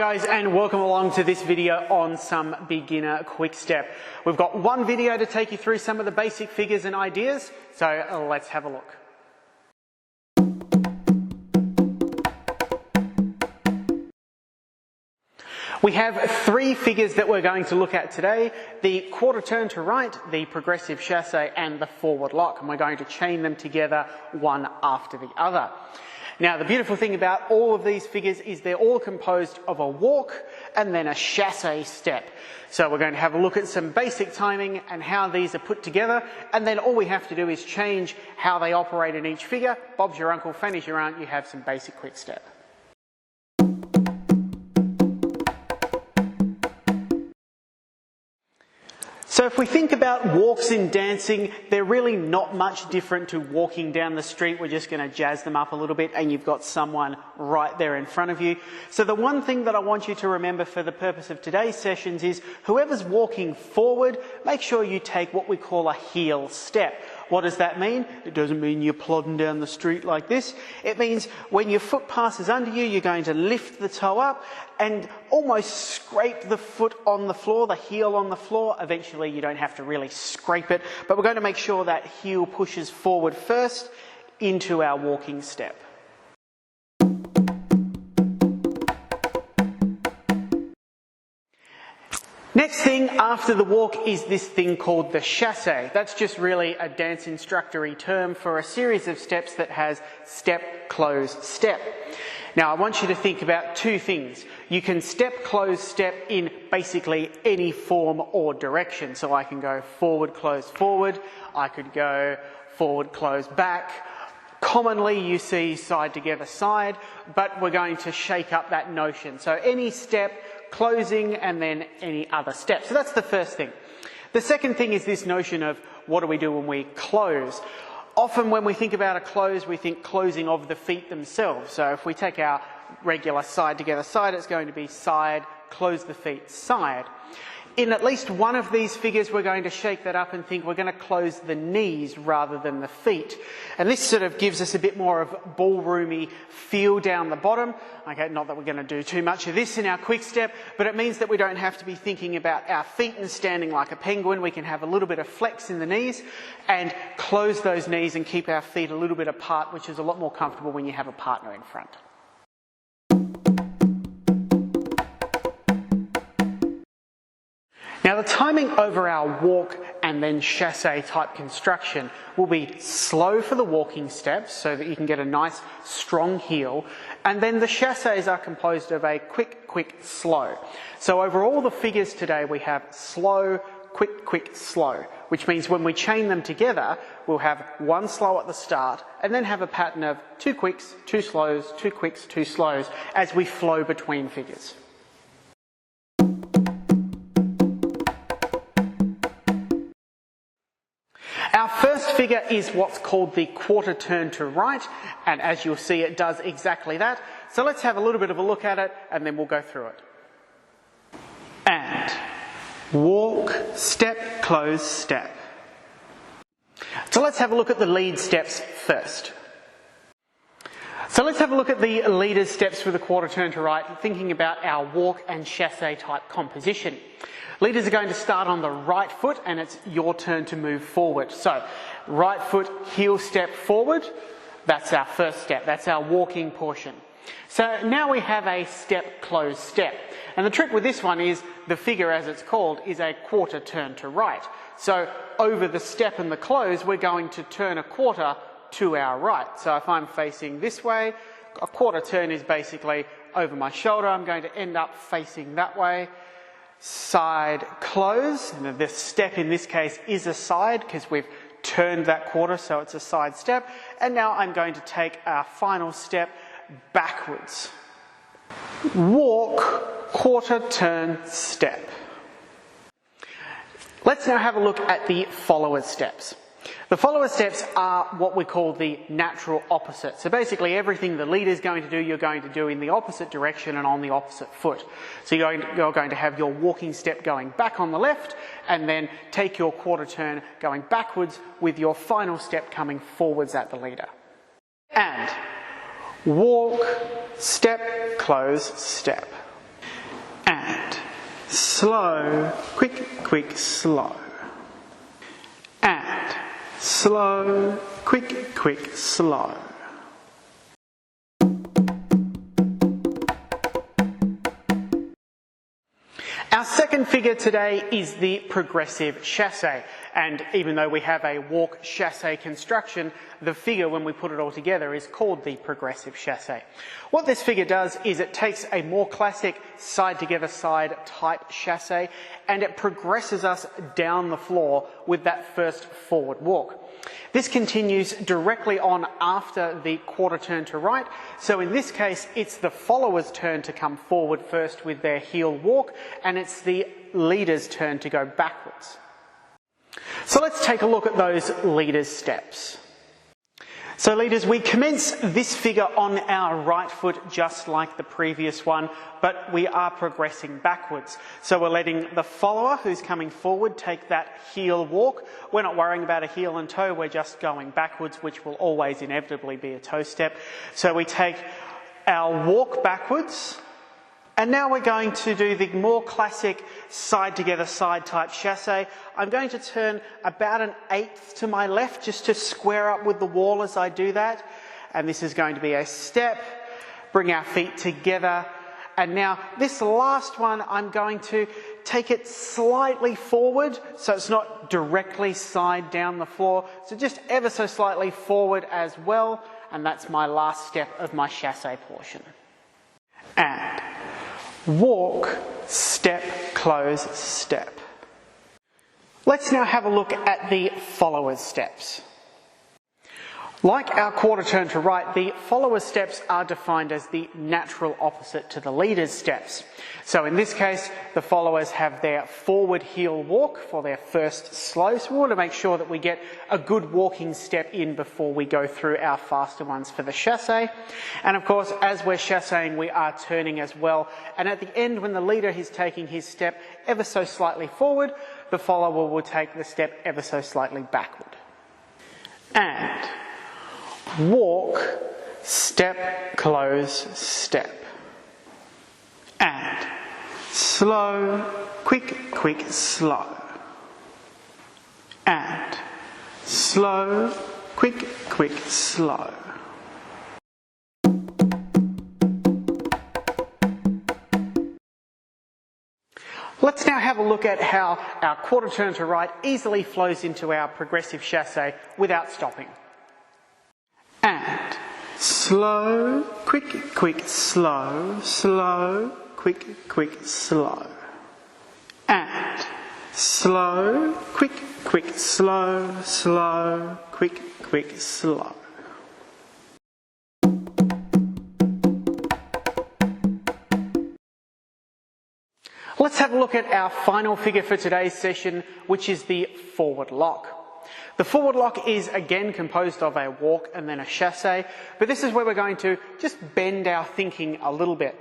Hi guys, and welcome along to this video on some beginner quick step. We've got one video to take you through some of the basic figures and ideas, so let's have a look. We have three figures that we're going to look at today: the quarter turn to right, the progressive chasse, and the forward lock, and we're going to chain them together one after the other. Now, the beautiful thing about all of these figures is they're all composed of a walk and then a chasse step. So we're going to have a look at some basic timing and how these are put together, and then all we have to do is change how they operate in each figure. Bob's your uncle, Fanny's your aunt, you have some basic quick step. So if we think about walks in dancing, they're really not much different to walking down the street. We're just going to jazz them up a little bit and you've got someone right there in front of you. So the one thing that I want you to remember for the purpose of today's sessions is whoever's walking forward, make sure you take what we call a heel step. What does that mean? It doesn't mean you're plodding down the street like this. It means when your foot passes under you, you're going to lift the toe up and almost scrape the foot on the floor, the heel on the floor. Eventually, you don't have to really scrape it, but we're going to make sure that heel pushes forward first into our walking step. Next thing after the walk is this thing called the chasse. That's just really a dance instructor-y term for a series of steps that has step, close, step. Now I want you to think about two things. You can step, close, step in basically any form or direction. So I can go forward, close, forward. I could go forward, close, back. Commonly you see side together, side, but we're going to shake up that notion. So any step, closing, and then any other step. So that's the first thing. The second thing is this notion of what do we do when we close. Often when we think about a close, we think closing of the feet themselves. So if we take our regular side together side, it's going to be side, close the feet, side. In at least one of these figures, we're going to shake that up and think we're going to close the knees rather than the feet. And this sort of gives us a bit more of ballroomy feel down the bottom. Okay, not that we're going to do too much of this in our quick step, but it means that we don't have to be thinking about our feet and standing like a penguin. We can have a little bit of flex in the knees and close those knees and keep our feet a little bit apart, which is a lot more comfortable when you have a partner in front. Now the timing over our walk and then chasse type construction will be slow for the walking steps so that you can get a nice strong heel, and then the chasses are composed of a quick, quick, slow. So over all the figures today we have slow, quick, quick, slow, which means when we chain them together we'll have one slow at the start and then have a pattern of two quicks, two slows, two quicks, two slows as we flow between figures. Our first figure is what's called the quarter turn to right, and as you'll see it does exactly that. So let's have a little bit of a look at it and then we'll go through it. And walk, step, close, step. So let's have a look at the lead steps first. So let's have a look at the leader's steps for the quarter turn to right, thinking about our walk and chasse type composition. Leaders are going to start on the right foot and it's your turn to move forward. So right foot, heel step forward, that's our first step, that's our walking portion. So now we have a step, close, step. And the trick with this one is the figure, as it's called, is a quarter turn to right. So over the step and the close, we're going to turn a quarter to our right. So if I'm facing this way, a quarter turn is basically over my shoulder. I'm going to end up facing that way. Side, close, and this step in this case is a side because we've turned that quarter, so it's a side step. And now I'm going to take our final step backwards. Walk, quarter turn, step. Let's now have a look at the follower steps. The follower steps are what we call the natural opposite. So basically everything the leader is going to do, you're going to do in the opposite direction and on the opposite foot. So you're going to have your walking step going back on the left and then take your quarter turn going backwards with your final step coming forwards at the leader. And walk, step, close, step. slow, quick, quick, slow. And slow, quick, quick, slow. Our second figure today is the progressive chasse, and even though we have a walk chasse construction, the figure when we put it all together is called the progressive chasse. What this figure does is it takes a more classic side together side type chasse and it progresses us down the floor with that first forward walk. This continues directly on after the quarter turn to right, so in this case it's the follower's turn to come forward first with their heel walk, and it's the leader's turn to go backwards. So let's take a look at those leader's steps. So leaders, we commence this figure on our right foot just like the previous one, but we are progressing backwards. So we're letting the follower who's coming forward take that heel walk. We're not worrying about a heel and toe, we're just going backwards, which will always inevitably be a toe step. So we take our walk backwards, and now we're going to do the more classic side together side type chasse. I'm going to turn about 1/8 to my left just to square up with the wall as I do that. And this is going to be a step, bring our feet together. And now this last one, I'm going to take it slightly forward so it's not directly side down the floor. So just ever so slightly forward as well. And that's my last step of my chasse portion. And walk, step, close, step. Let's now have a look at the follower's steps. Like our quarter turn to right, the follower's steps are defined as the natural opposite to the leader's steps. So in this case, the followers have their forward heel walk for their first slow. So we want to make sure that we get a good walking step in before we go through our faster ones for the chasse. And of course, as we're chasseing, we are turning as well. And at the end, when the leader is taking his step ever so slightly forward, the follower will take the step ever so slightly backward. And walk, step, close, step. And slow, quick, quick, slow. And slow, quick, quick, slow. Let's now have a look at how our quarter turn to right easily flows into our progressive chasse without stopping. And slow, quick, quick, slow, slow, quick, quick, slow. And slow, quick, quick, slow, slow, quick, quick, slow. Let's have a look at our final figure for today's session, which is the forward lock. The forward lock is again composed of a walk and then a chasse, but this is where we're going to just bend our thinking a little bit.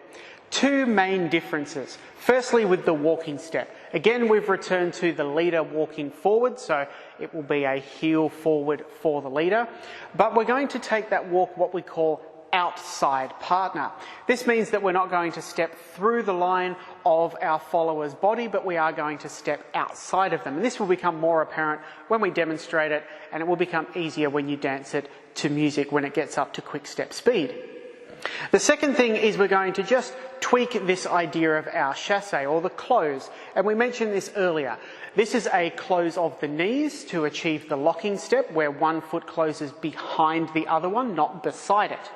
Two main differences. Firstly, with the walking step. Again, we've returned to the leader walking forward, so it will be a heel forward for the leader. But we're going to take that walk what we call outside partner. This means that we're not going to step through the line of our follower's body, but we are going to step outside of them. And this will become more apparent when we demonstrate it, and it will become easier when you dance it to music when it gets up to quick step speed. The second thing is we're going to just tweak this idea of our chasse, or the close, and we mentioned this earlier. This is a close of the knees to achieve the locking step where one foot closes behind the other one, not beside it.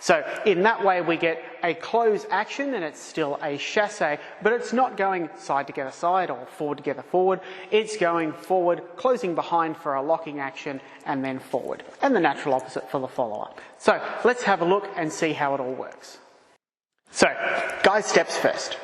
So in that way we get a close action and it's still a chasse, but it's not going side together side or forward together forward. It's going forward, closing behind for a locking action, and then forward. And the natural opposite for the follower. So let's have a look and see how it all works. So, guide steps first.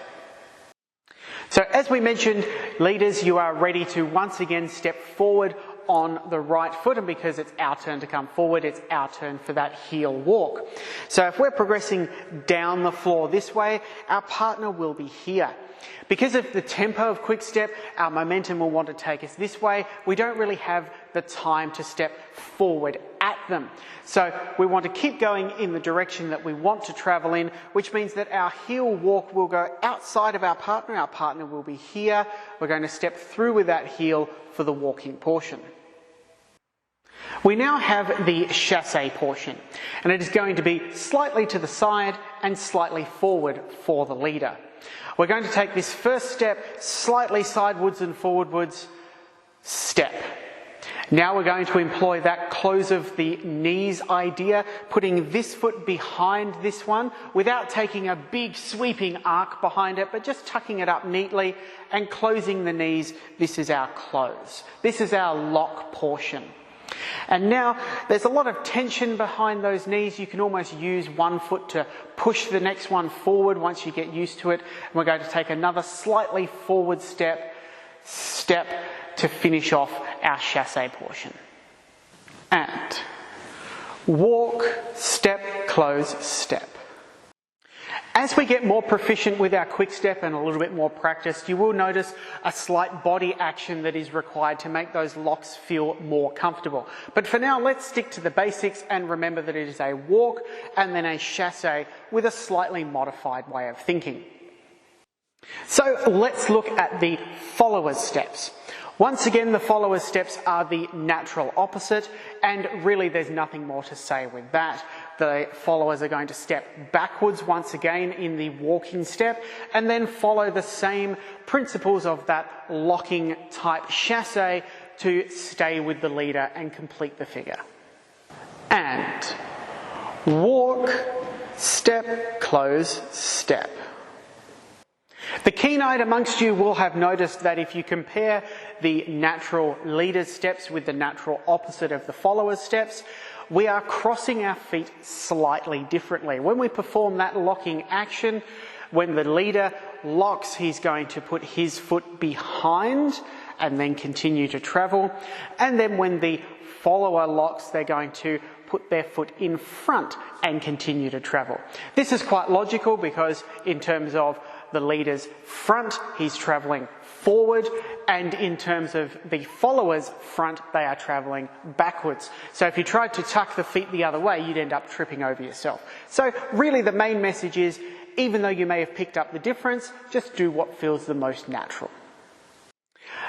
So as we mentioned, leaders, you are ready to once again step forward on the right foot, and because it's our turn to come forward, it's our turn for that heel walk. So if we're progressing down the floor this way, our partner will be here. Because of the tempo of quick step, our momentum will want to take us this way. We don't really have the time to step forward at them. So we want to keep going in the direction that we want to travel in, which means that our heel walk will go outside of our partner will be here. We're going to step through with that heel for the walking portion. We now have the chasse portion, and it is going to be slightly to the side and slightly forward for the leader. We're going to take this first step slightly sidewards and forwardwards, step. Now we're going to employ that close of the knees idea, putting this foot behind this one without taking a big sweeping arc behind it, but just tucking it up neatly and closing the knees. This is our close. This is our lock portion. And now there's a lot of tension behind those knees. You can almost use one foot to push the next one forward once you get used to it. And we're going to take another slightly forward step to finish off our chasse portion. And walk, step, close, step. As we get more proficient with our quick step and a little bit more practiced, you will notice a slight body action that is required to make those locks feel more comfortable. But for now, let's stick to the basics and remember that it is a walk and then a chasse with a slightly modified way of thinking. So let's look at the follower's steps. Once again, the follower's steps are the natural opposite, and really there's nothing more to say with that. The followers are going to step backwards once again in the walking step, and then follow the same principles of that locking type chasse to stay with the leader and complete the figure. And walk, step, close, step. The keen-eyed amongst you will have noticed that if you compare the natural leader's steps with the natural opposite of the follower's steps, we are crossing our feet slightly differently. When we perform that locking action, when the leader locks, he's going to put his foot behind and then continue to travel. And then when the follower locks, they're going to put their foot in front and continue to travel. This is quite logical because in terms of the leader's front, he's travelling forward, and in terms of the follower's front, they are travelling backwards. So if you tried to tuck the feet the other way, you'd end up tripping over yourself. So really the main message is, even though you may have picked up the difference, just do what feels the most natural.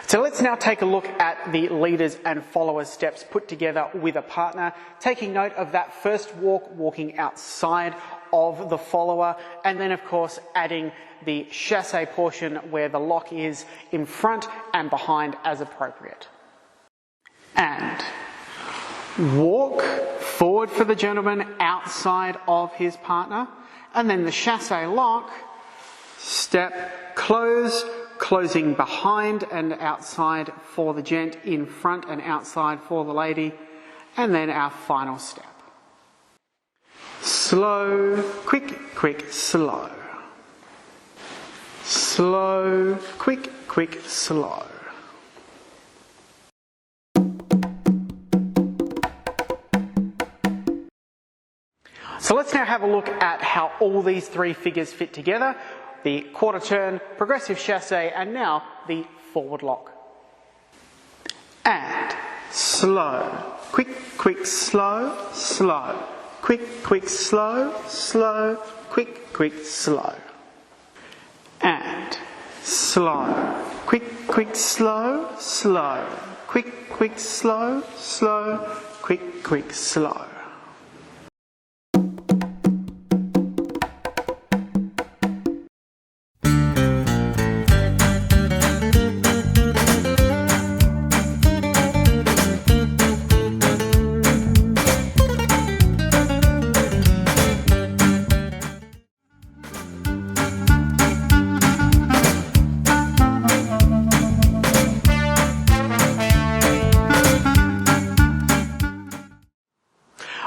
So let's now take a look at the leaders and followers steps put together with a partner, taking note of that first walk, walking outside of the follower, and then of course adding the chasse portion where the lock is in front and behind as appropriate. And walk forward for the gentleman outside of his partner, and then the chasse lock, step, close, closing behind and outside for the gent, in front and outside for the lady, and then our final step. Slow, quick, quick, slow. Slow, quick, quick, slow. So let's now have a look at how all these three figures fit together. The quarter turn, progressive chasse, and now the forward lock. And slow, quick, quick, slow, slow. Quick, quick, slow, slow, quick, quick, slow. And slow, quick, quick, slow, slow. Quick, quick, slow, slow, quick, quick, slow.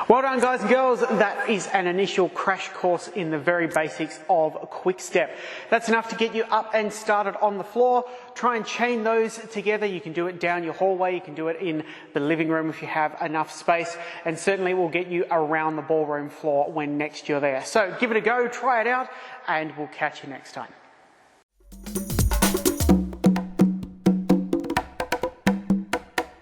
Well done guys and girls, that is an initial crash course in the very basics of Quickstep. That's enough to get you up and started on the floor. Try and chain those together. You can do it down your hallway, you can do it in the living room if you have enough space, and certainly will get you around the ballroom floor when next you're there. So give it a go, try it out, and we'll catch you next time.